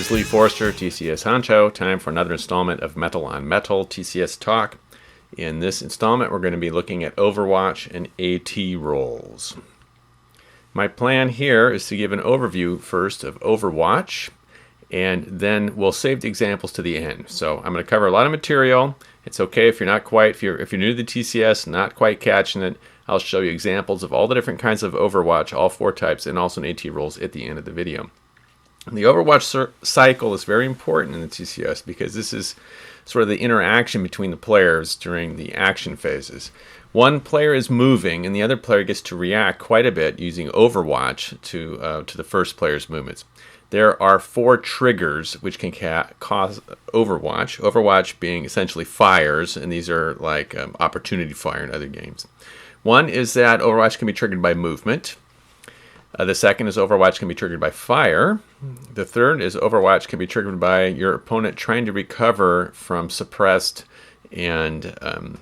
is Lee Forster, TCS Honcho. Time for another installment of Metal on Metal TCS Talk. In this installment, we're going to be looking at Overwatch and AT roles. My plan here is to give an overview first of Overwatch, and then we'll save the examples to the end. So I'm going to cover a lot of material. It's okay if you're not quite, if you're new to the TCS, not quite catching it. I'll show you examples of all the different kinds of Overwatch, all four types, and also an AT roles at the end of the video. The Overwatch cycle is very important in the TCS because this is sort of the interaction between the players during the action phases. One player is moving and the other player gets to react quite a bit using Overwatch to the first player's movements. There are four triggers which can cause Overwatch. Overwatch being essentially fires, and these are like opportunity fire in other games. One is that Overwatch can be triggered by movement. The second is Overwatch can be triggered by fire. The third is Overwatch can be triggered by your opponent trying to recover from suppressed and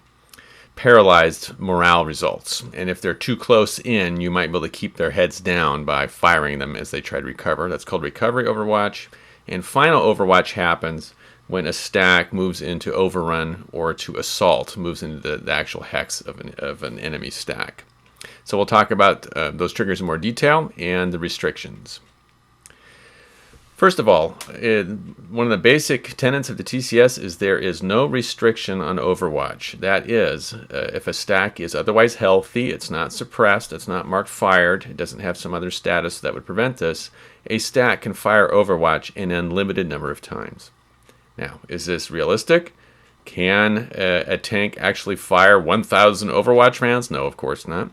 paralyzed morale results. And if they're too close in, you might be able to keep their heads down by firing them as they try to recover. That's called recovery Overwatch. And final Overwatch happens when a stack moves into overrun or to assault, moves into the actual hex of an enemy stack. So we'll talk about those triggers in more detail and the restrictions. First of all, one of the basic tenets of the TCS is there is no restriction on Overwatch. That is, if a stack is otherwise healthy, it's not suppressed, it's not marked fired, it doesn't have some other status that would prevent this, a stack can fire Overwatch an unlimited number of times. Now, is this realistic? Can a tank actually fire 1,000 Overwatch rounds? No, of course not.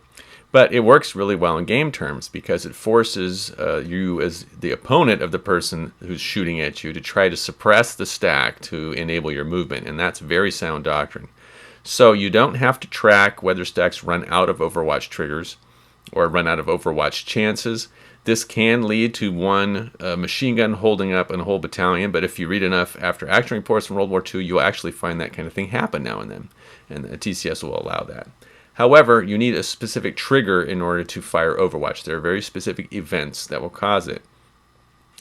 But it works really well in game terms because it forces you as the opponent of the person who's shooting at you to try to suppress the stack to enable your movement, and that's very sound doctrine. So you don't have to track whether stacks run out of Overwatch triggers or run out of Overwatch chances. This can lead to one machine gun holding up a whole battalion, but if you read enough after action reports from World War II, you'll actually find that kind of thing happen now and then, and the TCS will allow that. However, you need a specific trigger in order to fire Overwatch. There are very specific events that will cause it.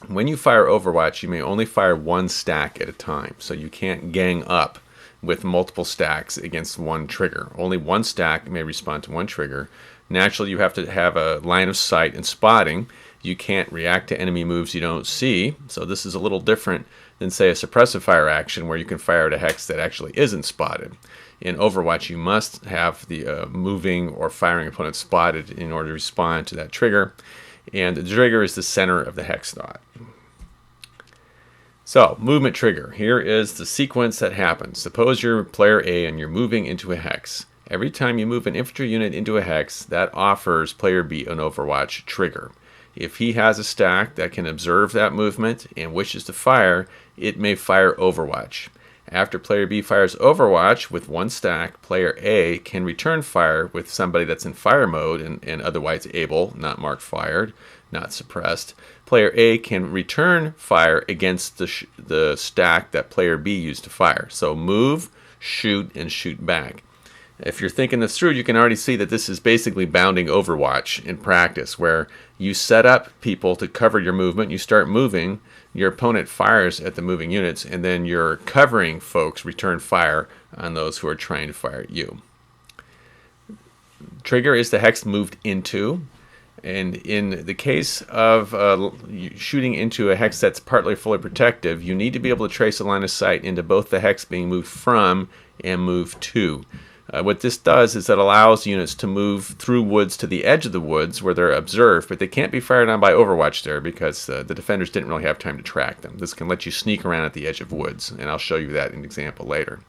When you fire Overwatch, you may only fire one stack at a time, so you can't gang up with multiple stacks against one trigger. Only one stack may respond to one trigger. Naturally, you have to have a line of sight and spotting. You can't react to enemy moves you don't see, so this is a little different than, say, a suppressive fire action where you can fire at a hex that actually isn't spotted. In Overwatch, you must have the moving or firing opponent spotted in order to respond to that trigger, and the trigger is the center of the hex dot. So, movement trigger. Here is the sequence that happens. Suppose you're player A and you're moving into a hex. Every time you move an infantry unit into a hex, that offers player B an Overwatch trigger. If he has a stack that can observe that movement and wishes to fire, it may fire Overwatch. After player B fires Overwatch with one stack, player A can return fire with somebody that's in fire mode and otherwise able, not marked fired, not suppressed. Player A can return fire against the stack that player B used to fire. So move, shoot, and shoot back. If you're thinking this through, you can already see that this is basically bounding Overwatch in practice, where you set up people to cover your movement, you start moving, your opponent fires at the moving units, and then your covering folks return fire on those who are trying to fire at you. Trigger is the hex moved into, and in the case of shooting into a hex that's partly or fully protective, you need to be able to trace a line of sight into both the hex being moved from and moved to. What this does is it allows units to move through woods to the edge of the woods where they're observed, but they can't be fired on by Overwatch there because the defenders didn't really have time to track them. This can let you sneak around at the edge of woods, and I'll show you that in an example later.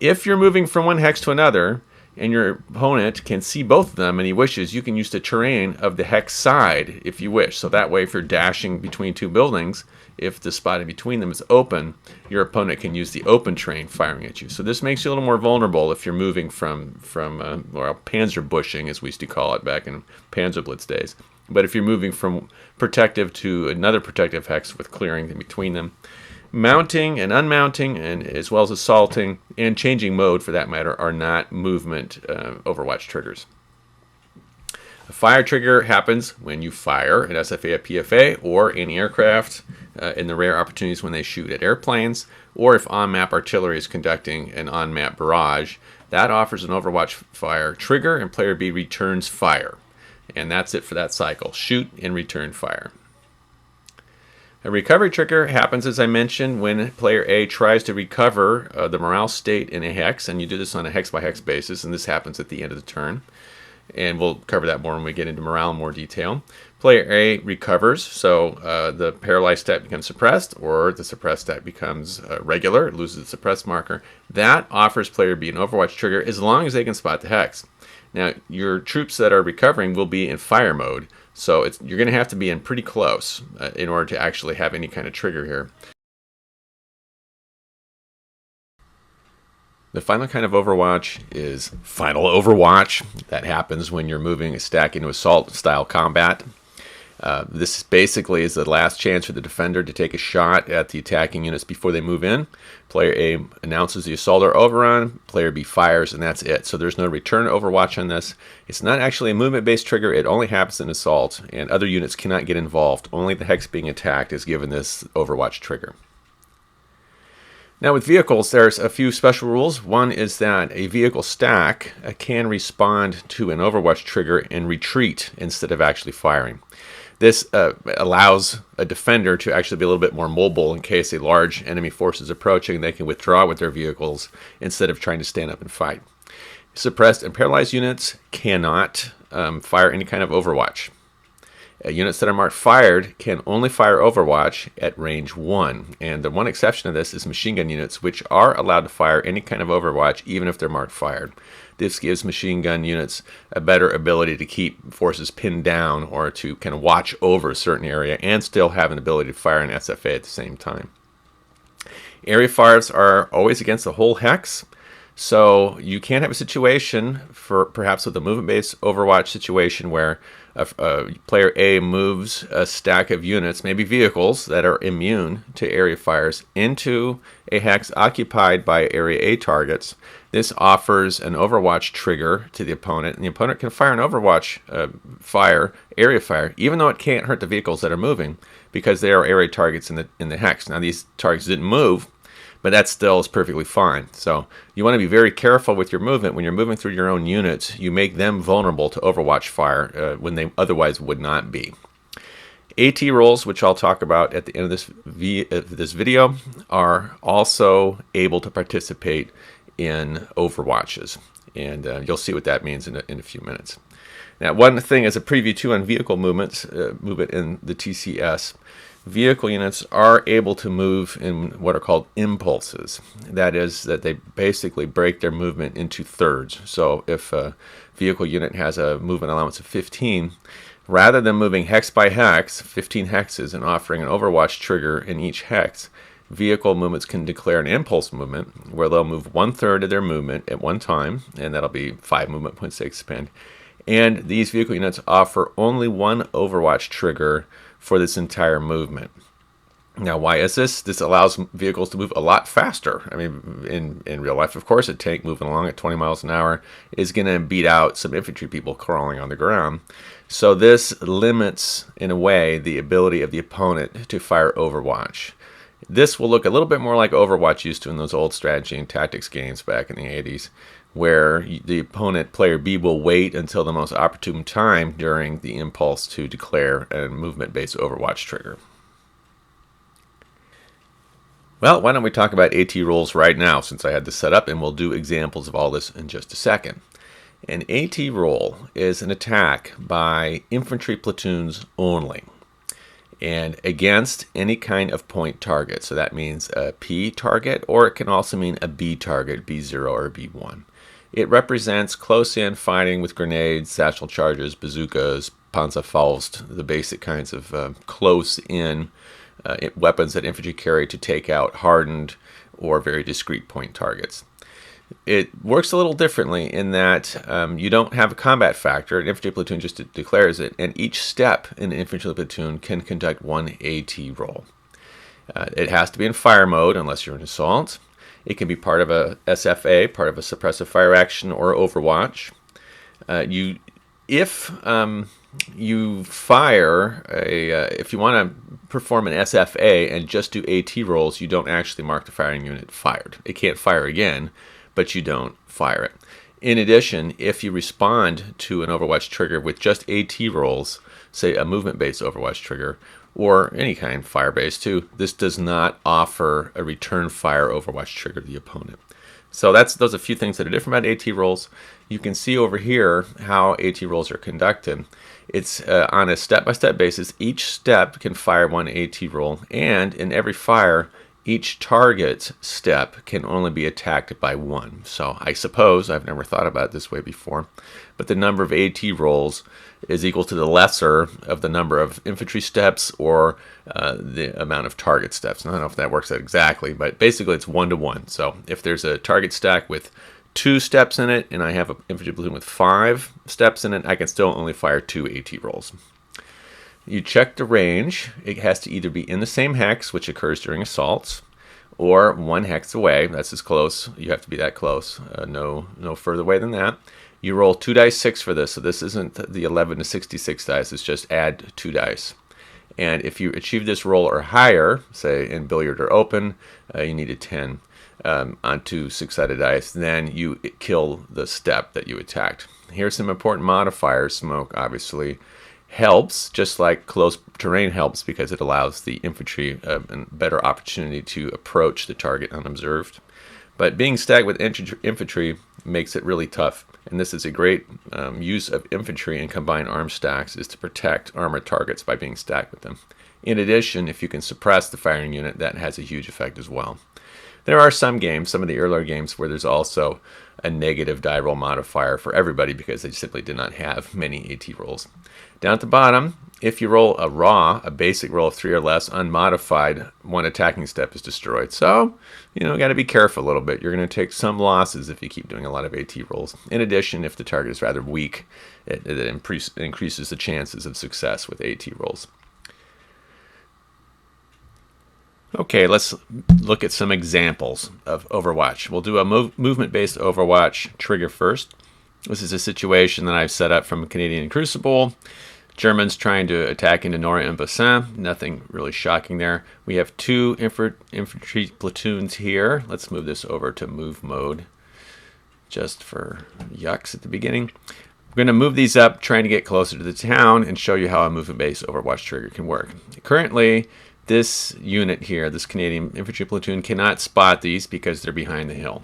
If you're moving from one hex to another, and your opponent can see both of them and he wishes, you can use the terrain of the hex side if you wish. So that way, if you're dashing between two buildings, if the spot in between them is open, your opponent can use the open terrain firing at you. So this makes you a little more vulnerable if you're moving from panzer bushing, as we used to call it back in Panzer Blitz days. But if you're moving from protective to another protective hex with clearing in between them, mounting and unmounting, and as well as assaulting and changing mode for that matter, are not movement Overwatch triggers. A fire trigger happens when you fire an SFA at PFA or any aircraft, in the rare opportunities when they shoot at airplanes, or if on-map artillery is conducting an on-map barrage. That offers an Overwatch fire trigger, and player B returns fire. And that's it for that cycle. Shoot and return fire. A recovery trigger happens, as I mentioned, when player A tries to recover the morale state in a hex, and you do this on a hex-by-hex basis, and this happens at the end of the turn. And we'll cover that more when we get into morale in more detail. Player A recovers, so the paralyzed stat becomes suppressed, or the suppressed stat becomes regular, it loses the suppressed marker. That offers player B an Overwatch trigger as long as they can spot the hex. Now, your troops that are recovering will be in fire mode, so you're going to have to be in pretty close in order to actually have any kind of trigger here. The final kind of Overwatch is Final Overwatch. That happens when you're moving a stack into assault-style combat. This basically is the last chance for the defender to take a shot at the attacking units before they move in. Player A announces the assault or overrun, player B fires, and that's it. So there's no return Overwatch on this. It's not actually a movement-based trigger. It only happens in assault, and other units cannot get involved. Only the hex being attacked is given this Overwatch trigger. Now with vehicles, there's a few special rules. One is that a vehicle stack can respond to an Overwatch trigger and retreat instead of actually firing. This allows a defender to actually be a little bit more mobile in case a large enemy force is approaching. They can withdraw with their vehicles instead of trying to stand up and fight. Suppressed and paralyzed units cannot fire any kind of Overwatch. Units that are marked fired can only fire Overwatch at range 1. And the one exception to this is machine gun units, which are allowed to fire any kind of Overwatch even if they're marked fired. This gives machine gun units a better ability to keep forces pinned down or to kind of watch over a certain area and still have an ability to fire an SFA at the same time. Area fires are always against the whole hex. So you can have a situation, for perhaps with a movement-based Overwatch situation, where player A moves a stack of units, maybe vehicles that are immune to area fires, into a hex occupied by Area A targets. This offers an Overwatch trigger to the opponent, and the opponent can fire an Overwatch area fire, even though it can't hurt the vehicles that are moving, because they are area targets in the hex. Now these targets didn't move, but that still is perfectly fine. So you want to be very careful with your movement. When you're moving through your own units, you make them vulnerable to Overwatch fire when they otherwise would not be. AT roles, which I'll talk about at the end of this video, are also able to participate in Overwatches. And you'll see what that means in a few minutes. Now, one thing as a preview too on vehicle movement in the TCS, vehicle units are able to move in what are called impulses. That is, that they basically break their movement into thirds. So if a vehicle unit has a movement allowance of 15, rather than moving hex by hex, 15 hexes, and offering an Overwatch trigger in each hex, vehicle movements can declare an impulse movement where they'll move 1/3 of their movement at one time, and that'll be 5 movement points they expend. And these vehicle units offer only one Overwatch trigger for this entire movement. Now, why is this? This allows vehicles to move a lot faster. I mean, in real life, of course, a tank moving along at 20 miles an hour is going to beat out some infantry people crawling on the ground. So this limits, in a way, the ability of the opponent to fire Overwatch. This will look a little bit more like Overwatch used to in those old strategy and tactics games back in the 80s, where the opponent, player B, will wait until the most opportune time during the impulse to declare a movement-based Overwatch trigger. Well, why don't we talk about AT roles right now, since I had this set up, and we'll do examples of all this in just a second. An AT role is an attack by infantry platoons only, and against any kind of point target. So that means a P target, or it can also mean a B target, B0 or B1. It represents close-in fighting with grenades, satchel charges, bazookas, Panzerfaust, the basic kinds of close-in weapons that infantry carry to take out hardened or very discrete point targets. It works a little differently in that you don't have a combat factor. An infantry platoon just declares it, and each step in an infantry platoon can conduct one AT role. It has to be in fire mode unless you're in assault. It can be part of a SFA, part of a suppressive fire action, or Overwatch. if you fire if you want to perform an SFA and just do AT rolls, you don't actually mark the firing unit fired. It can't fire again, but you don't fire it. In addition, if you respond to an Overwatch trigger with just AT rolls, say a movement-based Overwatch trigger, or any kind, Firebase too, this does not offer a return fire Overwatch trigger to the opponent. So those are a few things that are different about AT rolls. You can see over here how AT rolls are conducted. It's on a step-by-step basis. Each step can fire one AT roll, and in every fire, each target step can only be attacked by one. So I suppose, I've never thought about it this way before, but the number of AT rolls is equal to the lesser of the number of infantry steps or the amount of target steps. I don't know if that works out exactly, but basically it's 1-to-1. So if there's a target stack with 2 steps in it and I have an infantry platoon with 5 steps in it, I can still only fire 2 AT rolls. You check the range. It has to either be in the same hex, which occurs during assaults, or 1 hex away. That's as close. You have to be that close. No further away than that. You roll 2 dice 6 for this, so this isn't the 11 to 66 dice. It's just add 2 dice. And if you achieve this roll or higher, say in billiard or open, you need a 10 onto 6-sided dice, then you kill the step that you attacked. Here's some important modifiers. Smoke, obviously, helps, just like close terrain helps, because it allows the infantry a better opportunity to approach the target unobserved. But being stacked with infantry makes it really tough, and this is a great use of infantry in combined arms stacks, is to protect armored targets by being stacked with them. In addition, if you can suppress the firing unit, that has a huge effect as well. There are some games, some of the earlier games, where there's also a negative die roll modifier for everybody because they simply did not have many AT rolls. Down at the bottom, if you roll a basic roll of 3 or less, unmodified, 1 attacking step is destroyed. So, got to be careful a little bit. You're going to take some losses if you keep doing a lot of AT rolls. In addition, if the target is rather weak, it increases the chances of success with AT rolls. Okay, let's look at some examples of Overwatch. We'll do a movement-based Overwatch trigger first. This is a situation that I've set up from Canadian Crucible. Germans trying to attack into Nora-en-Bessin. Nothing really shocking there. We have 2 infantry platoons here. Let's move this over to move mode just for yucks at the beginning. We're going to move these up, trying to get closer to the town and show you how a movement-based Overwatch trigger can work. Currently, this unit here, this Canadian infantry platoon, cannot spot these because they're behind the hill.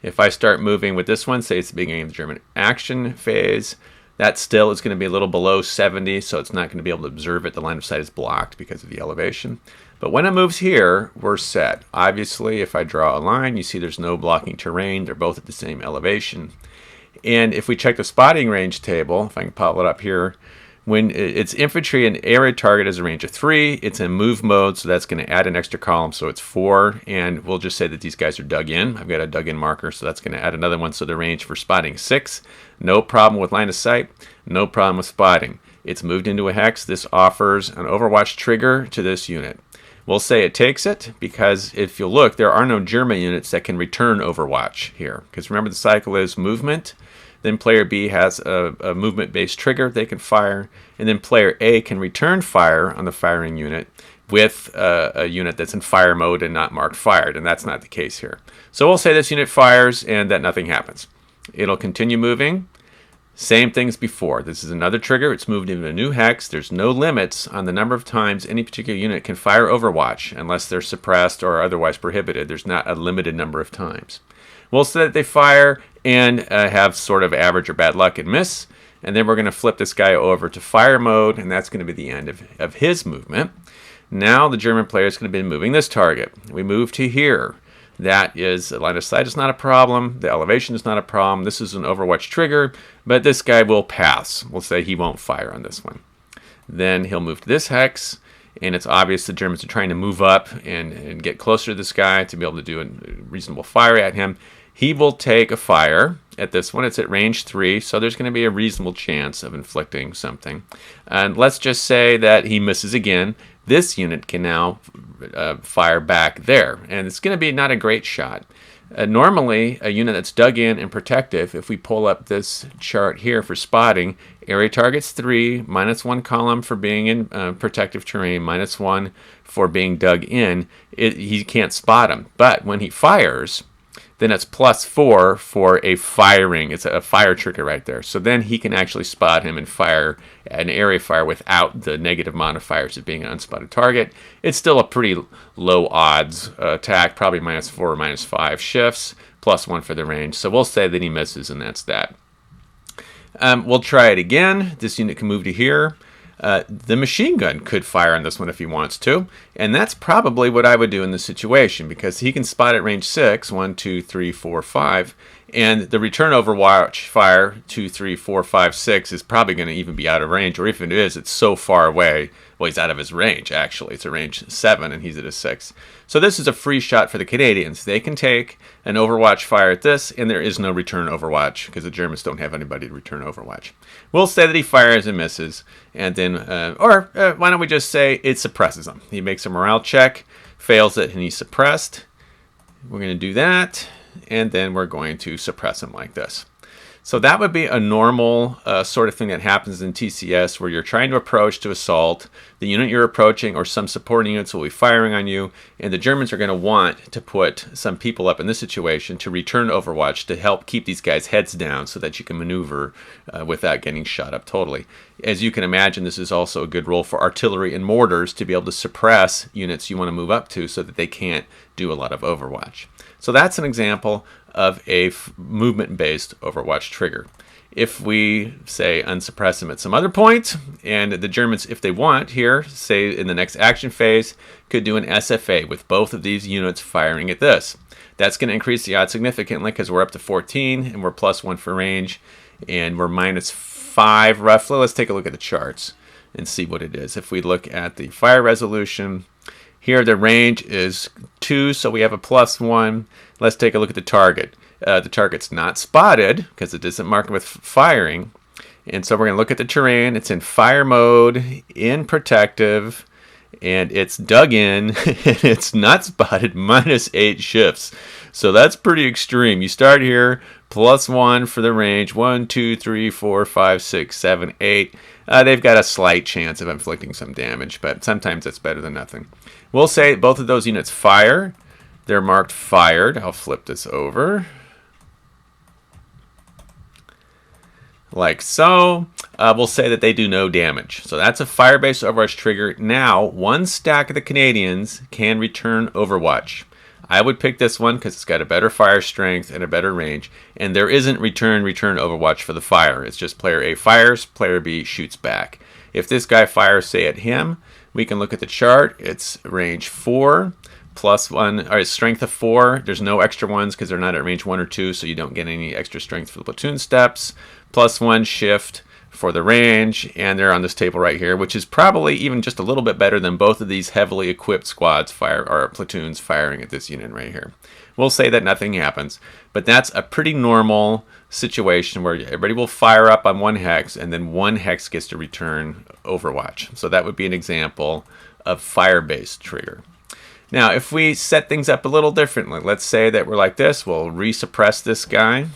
If I start moving with this one, say it's the beginning of the German action phase, that still is going to be a little below 70, so it's not going to be able to observe it. The line of sight is blocked because of the elevation. But when it moves here, we're set. Obviously, if I draw a line, you see there's no blocking terrain. They're both at the same elevation. And if we check the spotting range table, if I can pop it up here, when it's infantry and area target is a range of 3, it's in move mode, so that's going to add an extra column, so it's 4, and we'll just say that these guys are dug in. I've got a dug in marker, so that's going to add another one, so the range for spotting 6. No problem with line of sight, no problem with spotting. It's moved into a hex. This offers an Overwatch trigger to this unit. We'll say it takes it, because if you look, there are no German units that can return Overwatch here, because remember the cycle is movement. Then player B has a movement-based trigger they can fire, and then player A can return fire on the firing unit with a unit that's in fire mode and not marked fired, and that's not the case here. So we'll say this unit fires and that nothing happens. It'll continue moving. Same things before. This is another trigger. It's moved into a new hex. There's no limits on the number of times any particular unit can fire Overwatch unless they're suppressed or otherwise prohibited. There's not a limited number of times. We'll say that they fire and have sort of average or bad luck and miss. And then we're going to flip this guy over to fire mode, and that's going to be the end of his movement. Now the German player is going to be moving this target. We move to here. That is, line of sight is not a problem. The elevation is not a problem. This is an Overwatch trigger, but this guy will pass. We'll say he won't fire on this one. Then he'll move to this hex, and it's obvious the Germans are trying to move up and get closer to this guy to be able to do a reasonable fire at him. He will take a fire at this one. It's at range 3, so there's going to be a reasonable chance of inflicting something. And let's just say that he misses again. This unit can now fire back there, and it's going to be not a great shot. Normally, a unit that's dug in and protective, if we pull up this chart here for spotting, area target's 3, -1 column for being in protective terrain, -1 for being dug in. He can't spot him. But when he fires, then it's +4 for a firing. It's a fire trigger right there. So then he can actually spot him and fire an area fire without the negative modifiers of being an unspotted target. It's still a pretty low odds attack, probably -4 or -5 shifts, +1 for the range. So we'll say that he misses, and that's that. We'll try it again. This unit can move to here. The machine gun could fire on this one if he wants to, and that's probably what I would do in this situation, because he can spot at range 6, 1, 2, 3, 4, 5, and the return Overwatch fire 2, 3, 4, 5, 6 is probably going to even be out of range, or if it is, it's so far away. Well, he's out of his range, actually. It's a range 7, and he's at a 6. So this is a free shot for the Canadians. They can take an Overwatch fire at this, and there is no return Overwatch, because the Germans don't have anybody to return Overwatch. We'll say that he fires and misses, and then, why don't we just say it suppresses him. He makes a morale check, fails it, and he's suppressed. We're going to do that, and then we're going to suppress him like this. So that would be a normal sort of thing that happens in TCS, where you're trying to approach to assault. The unit you're approaching or some supporting units will be firing on you, and the Germans are going to want to put some people up in this situation to return Overwatch to help keep these guys' heads down so that you can maneuver without getting shot up totally. As you can imagine, this is also a good role for artillery and mortars to be able to suppress units you want to move up to so that they can't do a lot of Overwatch. So that's an example of a movement-based Overwatch trigger. If we, say, unsuppress them at some other point, and the Germans, if they want here, say in the next action phase, could do an SFA with both of these units firing at this. That's going to increase the odds significantly because we're up to 14, and we're +1 for range, and we're -5 roughly. Let's take a look at the charts and see what it is. If we look at the fire resolution, here the range is 2, so we have a +1. Let's take a look at the target. The target's not spotted because it isn't marked with firing. And so we're going to look at the terrain. It's in fire mode, in protective, and it's dug in, and it's not spotted, -8 shifts. So that's pretty extreme. You start here, +1 for the range, 1, 2, 3, 4, 5, 6, 7, 8. They've got a slight chance of inflicting some damage, but sometimes that's better than nothing. We'll say both of those units fire. They're marked fired. I'll flip this over. Like so. We'll say that they do no damage. So that's a Firebase Overwatch trigger. Now, one stack of the Canadians can return Overwatch. I would pick this one because it's got a better fire strength and a better range. And there isn't return Overwatch for the fire. It's just player A fires, player B shoots back. If this guy fires, say, at him, we can look at the chart. It's range 4. +1, or strength of 4. There's no extra ones because they're not at range 1 or 2, so you don't get any extra strength for the platoon steps. +1 shift for the range, and they're on this table right here, which is probably even just a little bit better than both of these heavily equipped squads or platoons firing at this unit right here. We'll say that nothing happens, but that's a pretty normal situation where everybody will fire up on one hex, and then one hex gets to return Overwatch. So that would be an example of fire-based trigger. Now, if we set things up a little differently, let's say that we're like this, we'll resuppress this guy,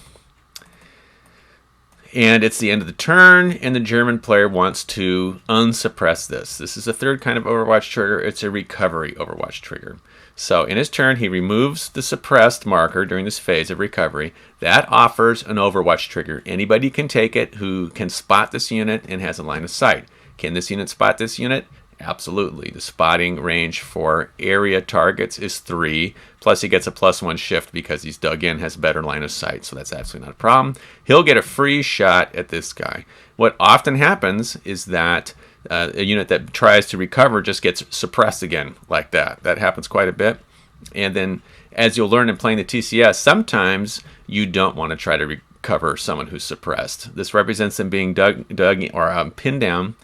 and it's the end of the turn, and the German player wants to unsuppress this. This is a third kind of Overwatch trigger. It's a recovery Overwatch trigger. So in his turn, he removes the suppressed marker during this phase of recovery. That offers an Overwatch trigger. Anybody can take it who can spot this unit and has a line of sight. Can this unit spot this unit? Absolutely. The spotting range for area targets is 3, plus he gets a +1 shift because he's dug in, has better line of sight, so that's absolutely not a problem. He'll get a free shot at this guy. What often happens is that a unit that tries to recover just gets suppressed again like that. That happens quite a bit. And then, as you'll learn in playing the TCS, sometimes you don't want to try to recover someone who's suppressed. This represents them being dug or pinned down,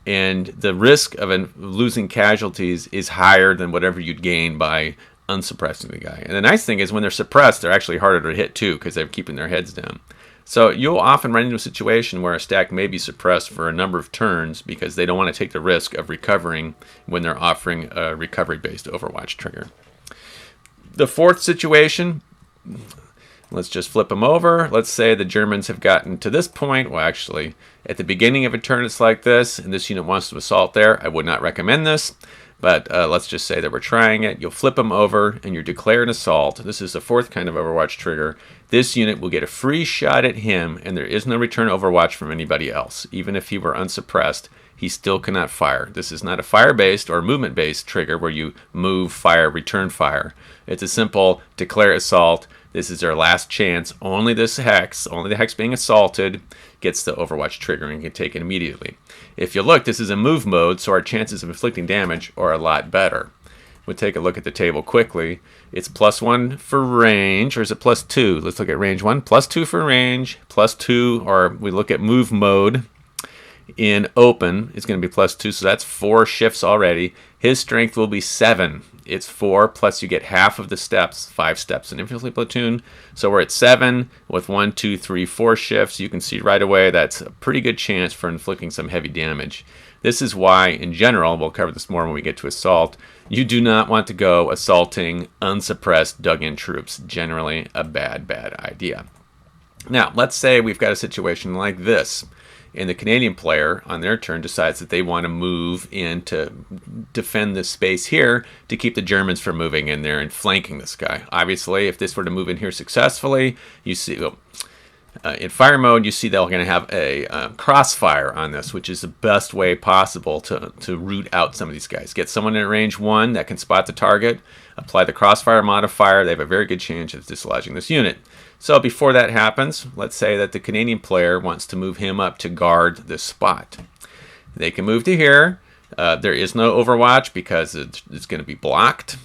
and the risk of losing casualties is higher than whatever you'd gain by unsuppressing the guy. And the nice thing is when they're suppressed, they're actually harder to hit too because they're keeping their heads down. So you'll often run into a situation where a stack may be suppressed for a number of turns because they don't want to take the risk of recovering when they're offering a recovery-based Overwatch trigger. The fourth situation let's just flip them over. Let's say the Germans have gotten to this point. Well, actually, at the beginning of a turn, it's like this, and this unit wants to assault there. I would not recommend this, but let's just say that we're trying it. You'll flip them over, and you declare an assault. This is the fourth kind of Overwatch trigger. This unit will get a free shot at him, and there is no return Overwatch from anybody else. Even if he were unsuppressed, he still cannot fire. This is not a fire-based or movement-based trigger where you move, fire, return fire. It's a simple declare assault. This is our last chance. Only this hex, only the hex being assaulted, gets the Overwatch trigger and can take it immediately. If you look, this is a move mode, so our chances of inflicting damage are a lot better. We'll take a look at the table quickly. It's +1 for range, or is it +2? Let's look at range 1. +2 for range, +2, or we look at move mode. In open, it's going to be +2, so that's 4 shifts already. His strength will be 7. It's 4, plus you get half of the steps, 5 steps in infantry platoon. So we're at 7 with 1, 2, 3, 4 shifts. You can see right away that's a pretty good chance for inflicting some heavy damage. This is why, in general, we'll cover this more when we get to assault, you do not want to go assaulting unsuppressed dug-in troops. Generally a bad idea. Now, let's say we've got a situation like this, and the Canadian player on their turn decides that they want to move in to defend this space here to keep the Germans from moving in there and flanking this guy. Obviously, if this were to move in here successfully, you see, in fire mode, you see they're going to have a crossfire on this, which is the best way possible to root out some of these guys. Get someone in range 1 that can spot the target, apply the crossfire modifier. They have a very good chance of dislodging this unit. So before that happens, let's say that the Canadian player wants to move him up to guard this spot. They can move to here. There is no Overwatch because it's going to be blocked.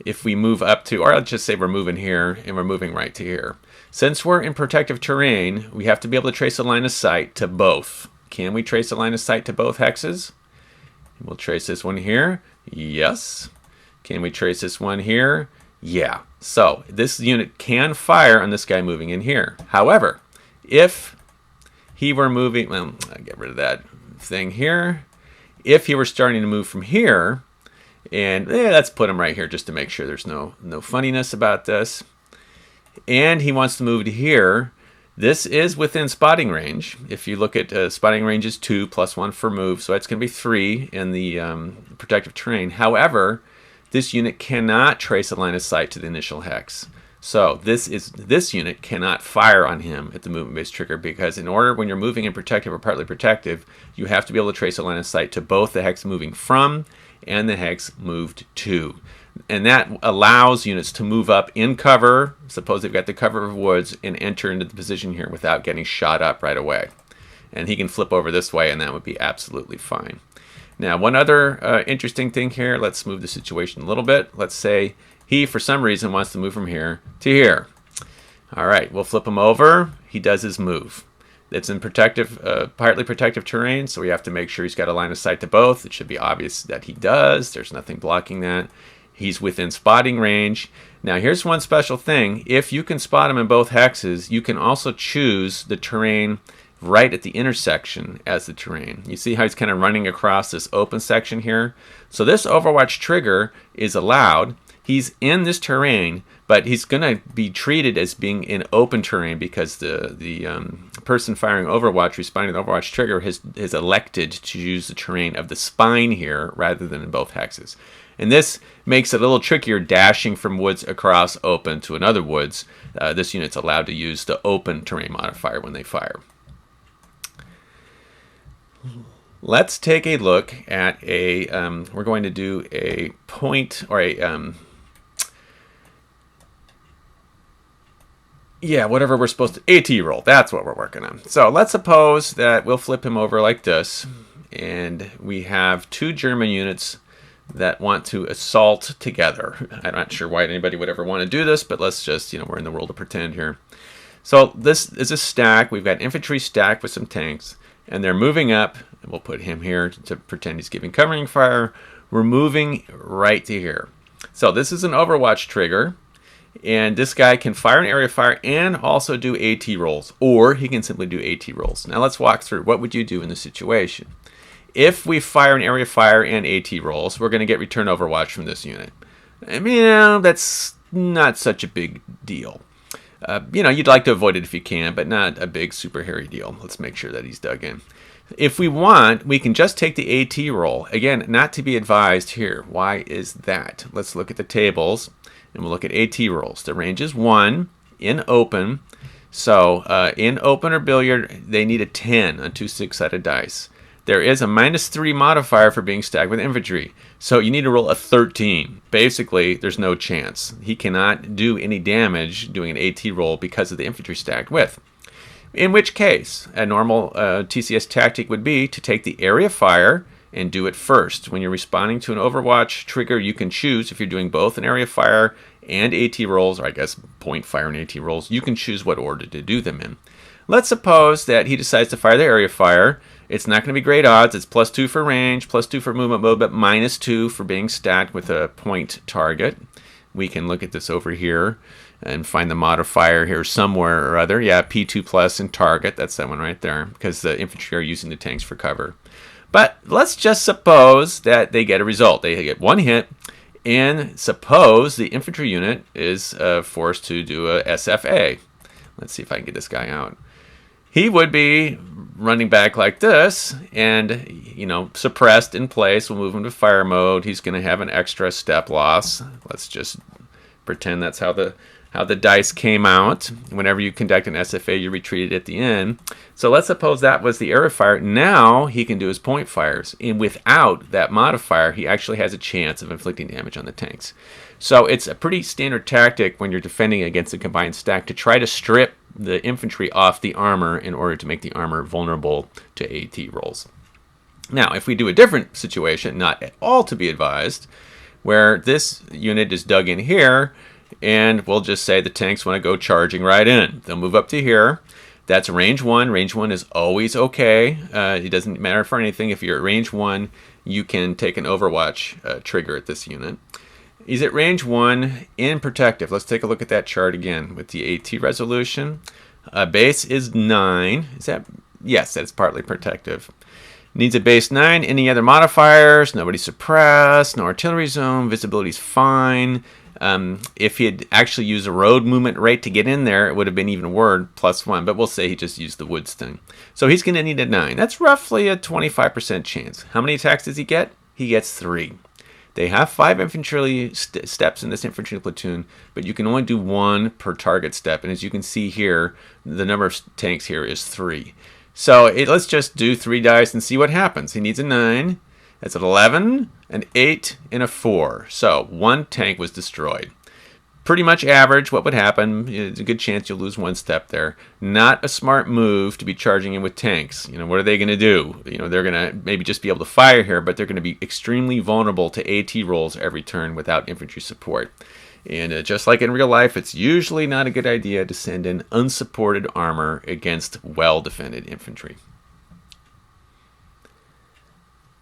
If we move up to, or let's just say we're moving here and we're moving right to here. Since we're in protective terrain, we have to be able to trace a line of sight to both. Can we trace a line of sight to both hexes? We'll trace this one here. Yes. Can we trace this one here? Yeah. So this unit can fire on this guy moving in here. However, if he were moving, well, I'll get rid of that thing here. If he were starting to move from here, and let's put him right here just to make sure there's no funniness about this. And he wants to move to here. This is within spotting range. If you look at spotting range is 2 + 1 for move, so that's going to be 3 in the protective terrain. However, this unit cannot trace a line of sight to the initial hex. So this unit cannot fire on him at the movement-based trigger because in order, when you're moving in protective or partly protective, you have to be able to trace a line of sight to both the hex moving from and the hex moved to. And that allows units to move up in cover, suppose they've got the cover of woods, and enter into the position here without getting shot up right away. And he can flip over this way and that would be absolutely fine. Now, one other interesting thing here, let's move the situation a little bit. Let's say he, for some reason, wants to move from here to here. All right, we'll flip him over. He does his move. It's in protective, partly protective terrain, so we have to make sure he's got a line of sight to both. It should be obvious that he does. There's nothing blocking that. He's within spotting range. Now, here's one special thing. If you can spot him in both hexes, you can also choose the terrain right at the intersection as the terrain. You see how he's kind of running across this open section here? So this Overwatch trigger is allowed. He's in this terrain, but he's going to be treated as being in open terrain because the person firing Overwatch, responding to the Overwatch trigger, has elected to use the terrain of the spine here rather than in both hexes. And this makes it a little trickier dashing from woods across open to another woods. This unit's allowed to use the open terrain modifier when they fire. Let's take a look at a, we're going to do a point or a, whatever we're supposed to, AT roll. That's what we're working on. So let's suppose that we'll flip him over like this. And we have 2 German units that want to assault together. I'm not sure why anybody would ever want to do this, but let's just, we're in the world of pretend here. So this is a stack. We've got infantry stacked with some tanks, and they're moving up. And we'll put him here to pretend he's giving covering fire. We're moving right to here. So this is an Overwatch trigger, and this guy can fire an area fire and also do AT rolls, or he can simply do AT rolls. Now let's walk through. What would you do in this situation? If we fire an area fire and AT rolls, we're going to get return Overwatch from this unit. I mean, that's not such a big deal. You'd like to avoid it if you can, but not a big, super hairy deal. Let's make sure that he's dug in. If we want, we can just take the AT roll. Again, not to be advised here. Why is that? Let's look at the tables, and we'll look at AT rolls. The range is 1 in open. So in open or billiard, they need a 10 on 2 6-sided dice. There is a -3 modifier for being stacked with infantry. So you need to roll a 13. Basically, there's no chance. He cannot do any damage doing an AT roll because of the infantry stacked with. In which case, a normal TCS tactic would be to take the area fire and do it first. When you're responding to an Overwatch trigger, you can choose if you're doing both an area fire and AT rolls, or I guess point fire and AT rolls, you can choose what order to do them in. Let's suppose that he decides to fire the area fire. It's not going to be great odds. It's +2 for range, +2 for movement mode, but -2 for being stacked with a point target. We can look at this over here and find the modifier here somewhere or other. Yeah, P2 plus and target. That's that one right there, because the infantry are using the tanks for cover. But let's just suppose that they get a result. They get 1 hit, and suppose the infantry unit is forced to do a SFA. Let's see if I can get this guy out. He would be running back like this, and suppressed in place. We'll move him to fire mode. He's going to have an extra step loss. Let's just pretend that's how the dice came out. Whenever you conduct an SFA, you retreat it at the end. So let's suppose that was the area fire. Now he can do his point fires, and without that modifier, he actually has a chance of inflicting damage on the tanks. So it's a pretty standard tactic when you're defending against a combined stack to try to strip the infantry off the armor in order to make the armor vulnerable to AT rolls. Now, if we do a different situation, not at all to be advised, where this unit is dug in here, and we'll just say the tanks want to go charging right in. They'll move up to here. That's range 1. Range 1 is always okay. It doesn't matter for anything. If you're at range 1, you can take an Overwatch trigger at this unit. He's at range 1 in protective. Let's take a look at that chart again with the AT resolution. Base is 9. Is that? Yes, that's partly protective. Needs a base 9. Any other modifiers? Nobody suppressed. No artillery zone. Visibility's fine. If he had actually used a road movement rate to get in there, it would have been even word +1. But we'll say he just used the woods thing. So he's going to need a 9. That's roughly a 25% chance. How many attacks does he get? He gets 3. They have 5 infantry steps in this infantry platoon, but you can only do 1 per target step. And as you can see here, the number of tanks here is 3. So let's just do 3 dice and see what happens. He needs a 9. That's an 11, an 8, and a 4. So 1 tank was destroyed. Pretty much average what would happen. It's a good chance you'll lose 1 step there. Not a smart move to be charging in with tanks. What are they going to do? They're going to maybe just be able to fire here, but they're going to be extremely vulnerable to AT rolls every turn without infantry support. And just like in real life, it's usually not a good idea to send in unsupported armor against well-defended infantry.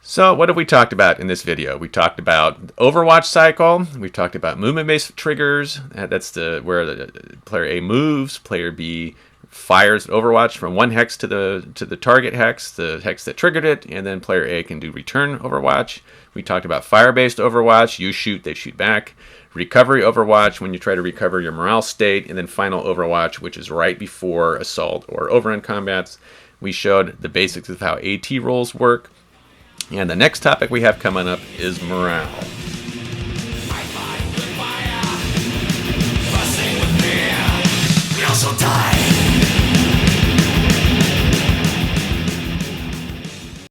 So what have we talked about in this video? We talked about Overwatch cycle. We talked about movement-based triggers. That's where the player A moves, player B fires Overwatch from one hex to the target hex, the hex that triggered it, and then player A can do return Overwatch. We talked about fire-based Overwatch. You shoot, they shoot back. Recovery Overwatch, when you try to recover your morale state, and then final Overwatch, which is right before assault or overrun combats. We showed the basics of how AT rolls work. And the next topic we have coming up is morale.